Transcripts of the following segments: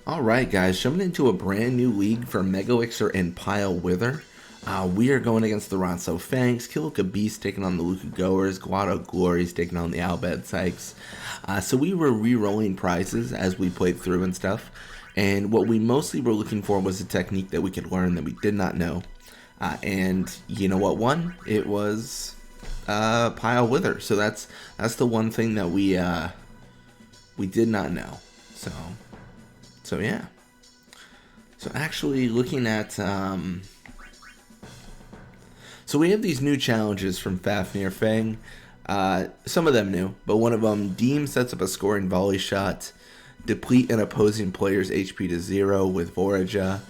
Alright guys, jumping into a brand new league for Megawixer and Pile Wither. We are going against the Ronso Fangs, Kilika Beast taking on the Luka Goers, Guado Glories taking on the Albed Sykes. So we were re-rolling prizes as we played through and stuff. And what we mostly were looking for was a technique that we could learn that we did not know. And you know what won? It was Pile Wither. So that's the one thing that we did not know. So yeah. So actually looking at so we have these new challenges from Fafnir Fang. Some of them new, but one of them, Deem sets up a scoring volley shot, deplete an opposing player's HP to 0 with Voraja,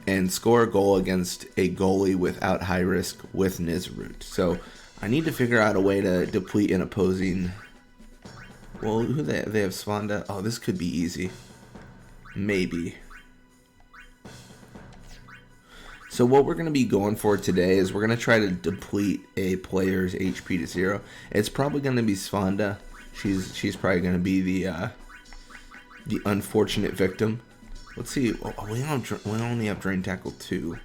and score a goal against a goalie without high risk with Nizroot. So I need to figure out a way to deplete an opposing. Well, who they have Svanda. Oh, this could be easy. Maybe. So what we're going to be going for today is we're going to try to deplete a player's HP to 0. It's probably going to be Svanda. She's probably going to be the unfortunate victim. Let's see. Oh, we only have Drain Tackle 2.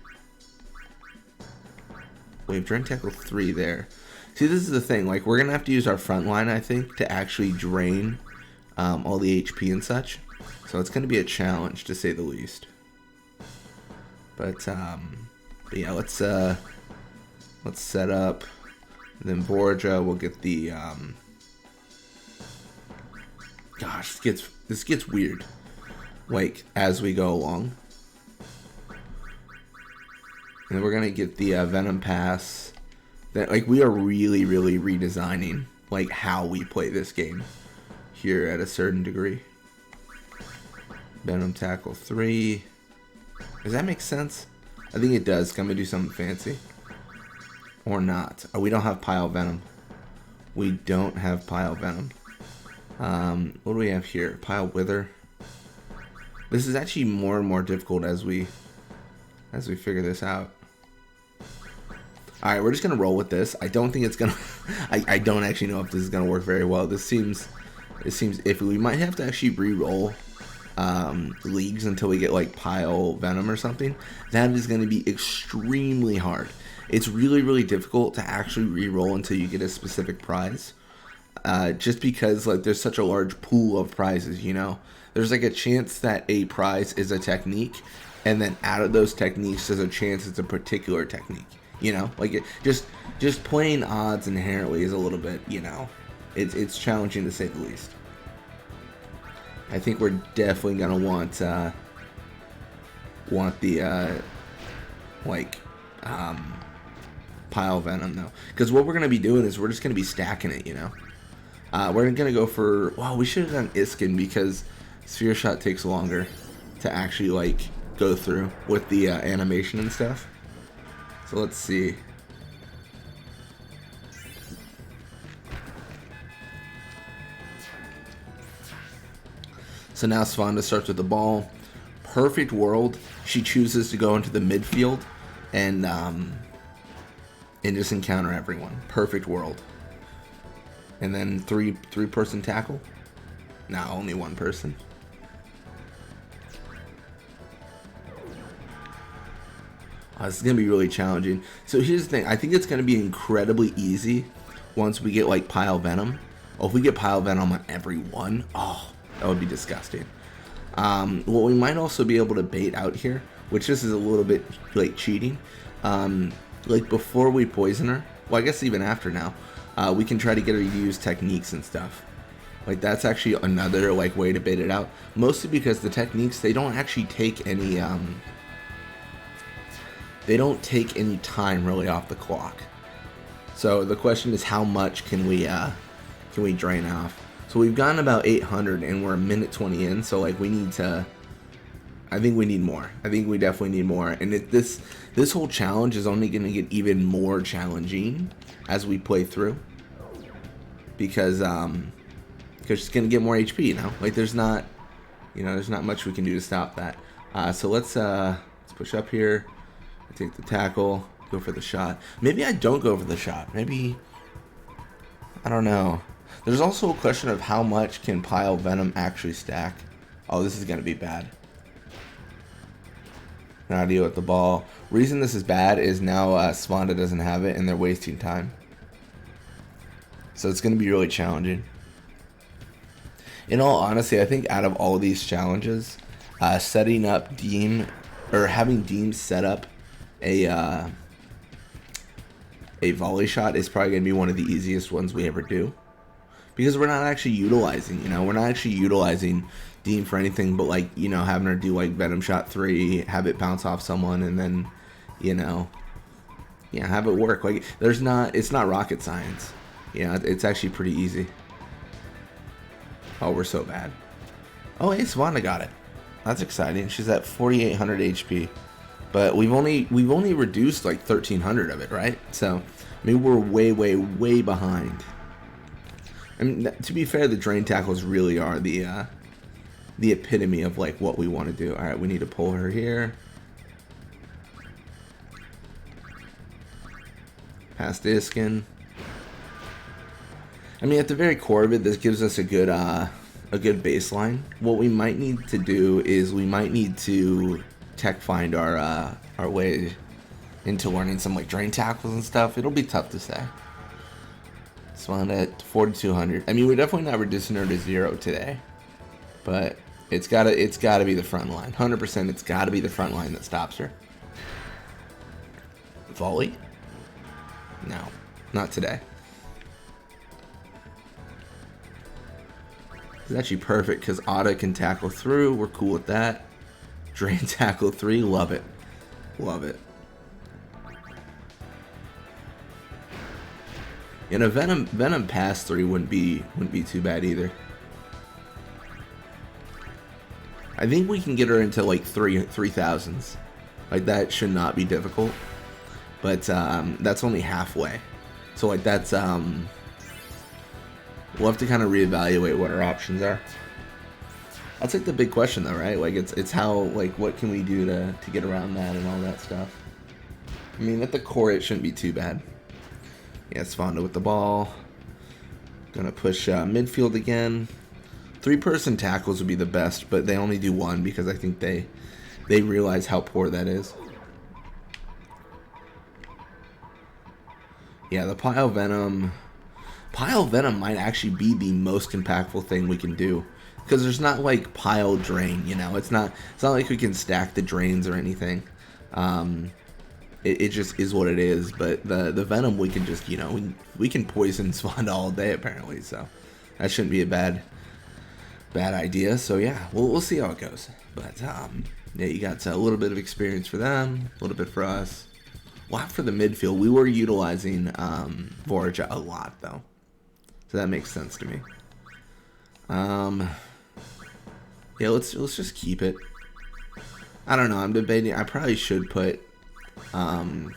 We have Drain Tackle 3 there. See, this is the thing. Like, we're going to have to use our front line, I think, to actually drain all the HP and such. So it's going to be a challenge, to say the least. But yeah, let's set up. And then Borja will get the. Gosh, this gets weird. Like as we go along, and then we're gonna get the Venom Pass. That like we are really redesigning like how we play this game here at a certain degree. Venom Tackle 3. Does that make sense? I think it does. Can we do something fancy? Or not? Oh, we don't have Pile Venom. We don't have Pile Venom. What do we have here? Pile Wither. This is actually more and more difficult as we figure this out. Alright, we're just gonna roll with this. I don't think it's gonna I don't actually know if this is gonna work very well. It seems iffy. We might have to actually re-roll leagues until we get like Pile Venom or something. That is going to be extremely hard. It's really difficult to actually re-roll until you get a specific prize, just because like there's such a large pool of prizes. You know, there's like a chance that a prize is a technique, and then out of those techniques there's a chance it's a particular technique. You know, like just playing odds inherently is a little bit, you know, it's challenging to say the least. I think we're definitely gonna want the Pile Venom though, because what we're gonna be doing is we're just gonna be stacking it, you know. We're gonna go for, wow, we should have done Iskin because Sphere Shot takes longer to actually like go through with the animation and stuff. So let's see. So now Svanda starts with the ball. Perfect world. She chooses to go into the midfield and just encounter everyone. Perfect world. And then three-person tackle. Now only one person. This is gonna be really challenging. So here's the thing. I think it's gonna be incredibly easy once we get like Pile Venom. Oh, if we get Pile Venom on everyone, oh. That would be disgusting. What we might also be able to bait out here, which this is a little bit like cheating, like before we poison her, well I guess even after now, we can try to get her to use techniques and stuff. Like that's actually another like way to bait it out. Mostly because the techniques, they don't actually take any time really off the clock. So the question is how much can we drain off? So we've gotten about 800 and we're a minute 20 in, so like we need to, I think we need more. I think we definitely need more. And this whole challenge is only going to get even more challenging as we play through. Because it's going to get more HP, you know? Like there's not much we can do to stop that. So let's push up here, take the tackle, go for the shot. Maybe I don't go for the shot. Maybe, I don't know. There's also a question of how much can Pile Venom actually stack. Oh, this is going to be bad. Gonna deal with the ball. Reason this is bad is now Sponda doesn't have it and they're wasting time. So it's gonna be really challenging. In all honesty, I think out of all of these challenges, setting up Deem, or having Deem set up a volley shot is probably going to be one of the easiest ones we ever do. Because we're not actually utilizing, we're not actually utilizing Deem for anything but, like, having her do, like, Venom Shot 3, have it bounce off someone, and then, have it work. Like, it's not rocket science. It's actually pretty easy. Oh, we're so bad. Oh, hey, Savannah got it. That's exciting. She's at 4,800 HP. But we've only reduced like 1,300 of it, right? So, I mean, we're way behind. I mean, to be fair, the drain tackles really are the epitome of like what we want to do. All right, we need to pull her here. Past Iskin. I mean, at the very core of it, this gives us a good baseline. What we might need to do is we might need to tech find our way into learning some like drain tackles and stuff. It'll be tough to say. Spawned at 4,200. I mean, we're definitely not reducing her to 0 today, but it's gotta be the front line. 100%, it's gotta be the front line that stops her. Volley? No, not today. It's actually perfect because Ada can tackle through. We're cool with that. Drain tackle 3, love it. Love it. And a Venom pass 3 wouldn't be too bad either. I think we can get her into like 3,000s. Like that should not be difficult. But that's only halfway. So like that's we'll have to kind of reevaluate what our options are. That's like the big question though, right? Like it's how, like, what can we do to get around that and all that stuff. I mean, at the core it shouldn't be too bad. Yeah, Sfonda with the ball. Gonna push midfield again. 3-person tackles would be the best, but they only do 1 because I think they realize how poor that is. Yeah, the Pile Venom might actually be the most impactful thing we can do, because there's not like pile drain, it's not like we can stack the drains or anything. It just is what it is. But the Venom, we can just we can poison Swan all day apparently, so that shouldn't be a bad idea. So yeah, we'll see how it goes. But yeah, you got a little bit of experience for them, a little bit for us. Well, for the midfield, we were utilizing Vorja a lot though. So that makes sense to me. Yeah, let's just keep it. I don't know. I'm debating. I probably should put. Probably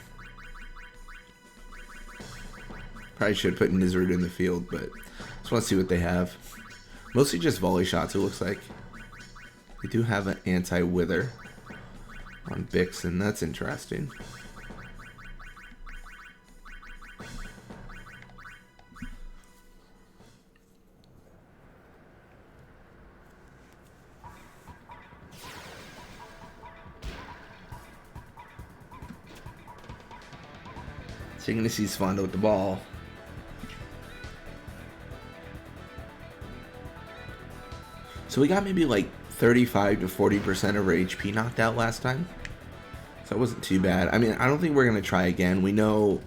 should put Nizrud in the field, but just want to see what they have. Mostly just volley shots. It looks like they do have an anti-wither on Bixen. That's interesting. So you're going to see Sfonda with the ball. So we got maybe like 35 to 40% of our HP knocked out last time. So it wasn't too bad. I mean, I don't think we're going to try again. We know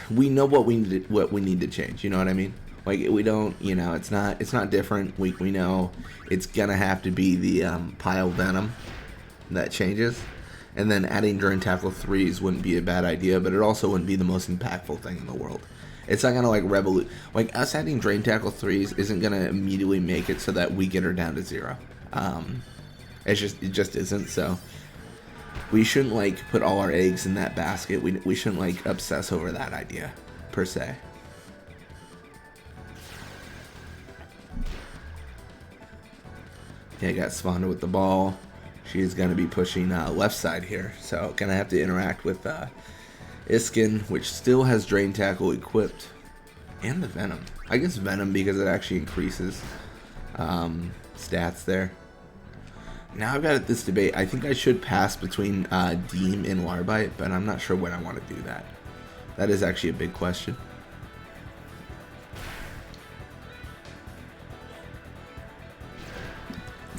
what we need to change. You know what I mean? Like, we don't, it's not different. We know it's going to have to be the Pile Venom that changes. And then adding Drain Tackle 3s wouldn't be a bad idea, but it also wouldn't be the most impactful thing in the world. It's not going to, like, like, us adding Drain Tackle 3s isn't going to immediately make it so that we get her down to 0. It just isn't, so we shouldn't, like, put all our eggs in that basket. We shouldn't, like, obsess over that idea, per se. Yeah, got Sfonda with the ball. She's going to be pushing left side here, so going to have to interact with Iskin, which still has Drain Tackle equipped, and the Venom. I guess Venom because it actually increases stats there. Now I've got this debate. I think I should pass between Deem and Larbite, but I'm not sure when I want to do that. That is actually a big question.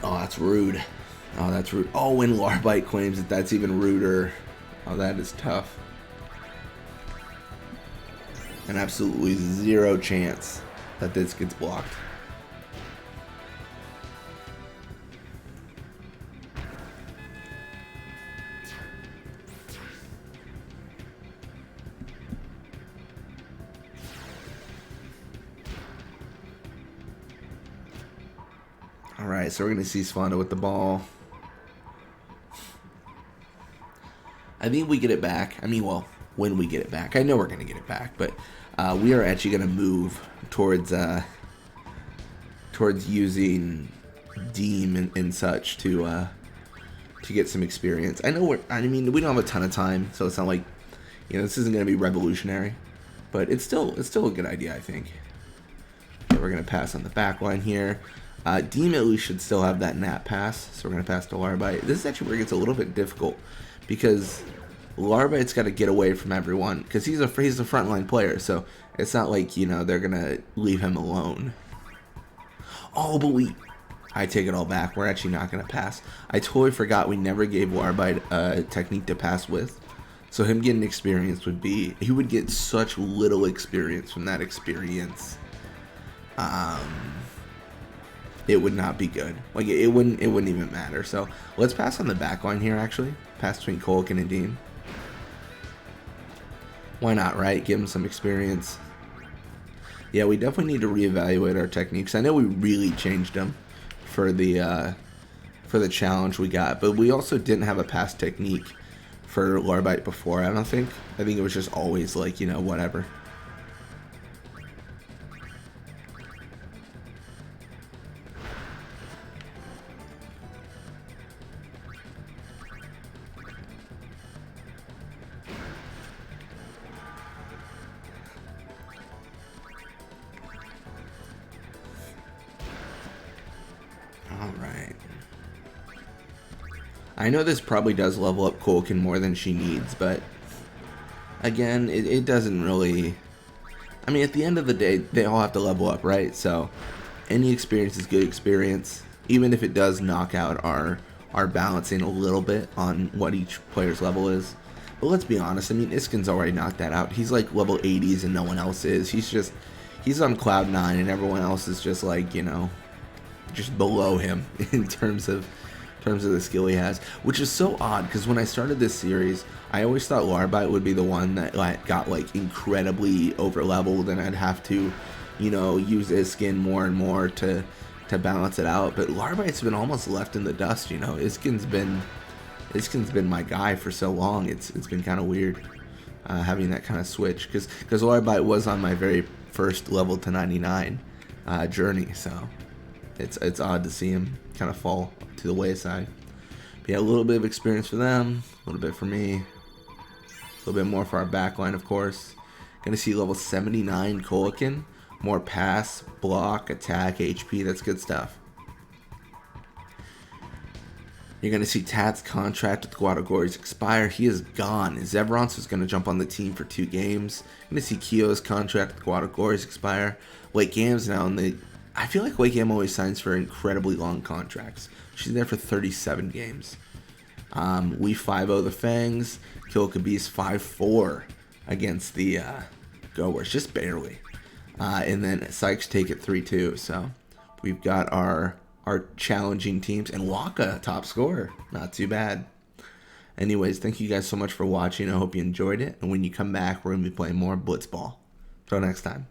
Oh, that's rude. Oh, that's rude. Oh, when Larbite claims it, that's even ruder. Oh, that is tough. And absolutely zero chance that this gets blocked. Alright, so we're going to see Svanda with the ball. I think we get it back. I mean, well, when we get it back. I know we're going to get it back, but we are actually going to move towards using Deem and such to get some experience. I know I mean, we don't have a ton of time, so it's not like, you know, this isn't going to be revolutionary, but it's still a good idea, I think. Okay, we're going to pass on the back line here. Deem at least should still have that nap pass, so we're going to pass to Larbite. This is actually where it gets a little bit difficult, because Larbite's got to get away from everyone, because he's a frontline player, so it's not like, you know, they're going to leave him alone. Oh, but I take it all back. We're actually not going to pass. I totally forgot we never gave Larbite a technique to pass with, so him getting experience would be, he would get such little experience from that experience. It would not be good. Like, it wouldn't even matter. So let's pass on the back line here, actually. Pass between Kilika and Dean. Why not, right? Give him some experience. Yeah, we definitely need to reevaluate our techniques. I know we really changed them for the challenge we got, but we also didn't have a pass technique for Larbite before, I don't think. I think it was just always like, you know, whatever. Alright. I know this probably does level up Kilika more than she needs, but again, it doesn't really... I mean, at the end of the day, they all have to level up, right? So any experience is good experience, even if it does knock out our balancing a little bit on what each player's level is. But let's be honest, I mean, Iskin's already knocked that out. He's like level 80s and no one else is. He's on cloud 9 and everyone else is just like, you know, just below him in terms of the skill he has, which is so odd because when I started this series, I always thought Larbite would be the one that got like incredibly over leveled, and I'd have to, you know, use Iskin more and more to balance it out. But Larbite's been almost left in the dust, you know. Iskin's been my guy for so long. It's been kind of weird having that kind of switch because Larbite was on my very first level to 99 journey, so. It's odd to see him kind of fall to the wayside. But yeah, a little bit of experience for them, a little bit for me, a little bit more for our backline, of course. Gonna see level 79 Kilika, more pass, block, attack, HP. That's good stuff. You're gonna see Tat's contract with Guadagores expire. He is gone. Zevrons is gonna jump on the team for 2 games. You're gonna see Kyo's contract with Guadagores expire. Wake Gam's now in the... I feel like Wake Game always signs for incredibly long contracts. She's there for 37 games. We 5-0 the Fangs. Kilika Beast 5-4 against the Goers, just barely. And then Sykes take it 3-2. So we've got our challenging teams. And Waka, top scorer. Not too bad. Anyways, thank you guys so much for watching. I hope you enjoyed it. And when you come back, we're going to be playing more Blitzball. Till next time.